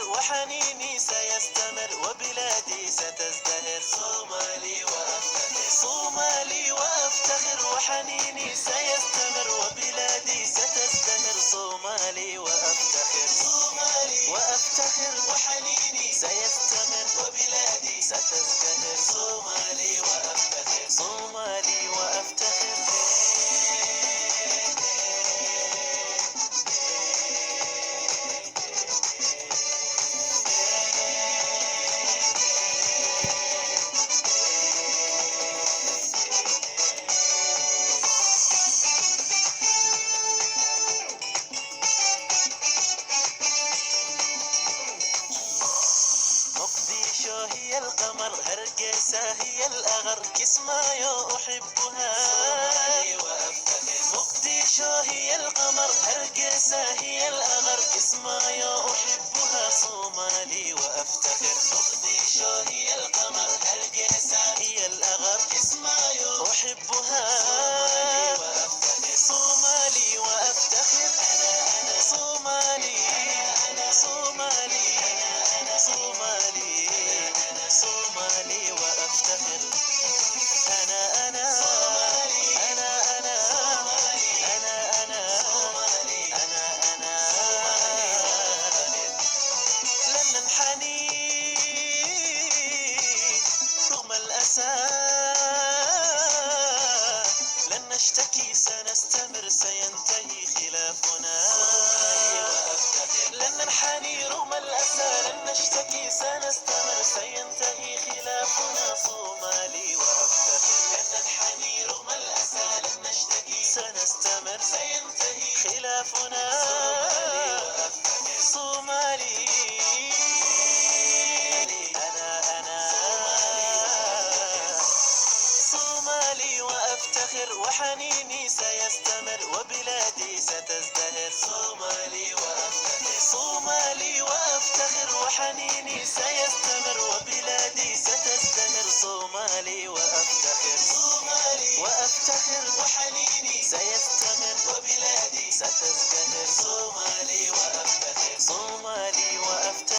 وحنيني سيستمر وبلادي ستزدهر. صومالي وأفتخر، صومالي وأفتخر وحنيني سيستمر وبلادي ستزدهر. صومالي وأفتخر، صومالي وأفتخر وحنيني سيستمر وبلادي ستزدهر. صومالي وأفتخر، صومالي وأفتخر. مقديشو هي القمر، هرقيسة هي الأغر، كسمايو أحبها. صومالي وأفتخر، مقديشو هي القمر، هرقيسة هي الأغر، كسمايو أحبها. صومالي وأفتخر، مقديشو هي القمر، هرقيسة هي الأغر، كسمايو أحبها. صومالي وأفتخر، صومالي وأفتخر. أنا صومالي، صومالي، صومالي، صومالي وأفتخر. أنا صومالي، أنا صومالي، أنا لن ننحني رغم الأسى، لن نشتكي سنستمر سينتهي خلافنا. لن ننحني رغم الأسى، لن نشتكي سنستمر سينتهي خلافنا. صومالي وأفتخر، لن ننحني رغم الأسى، لن نشتكي سنستمر سينتهي خلافنا. صومالي وأفتخر، صومالي، أنا صومالي وأفتخر وحنيني سيستمر وبلادي ستزدهر. صومالي وأفتخر، صومالي وأفتخر وحنيني سيستمر وبلادي ستزدهر. صومالي وأفتخر، صومالي وأفتخر وحنيني سيستمر وبلادي ستزدهر. صومالي وأفتخر، صومالي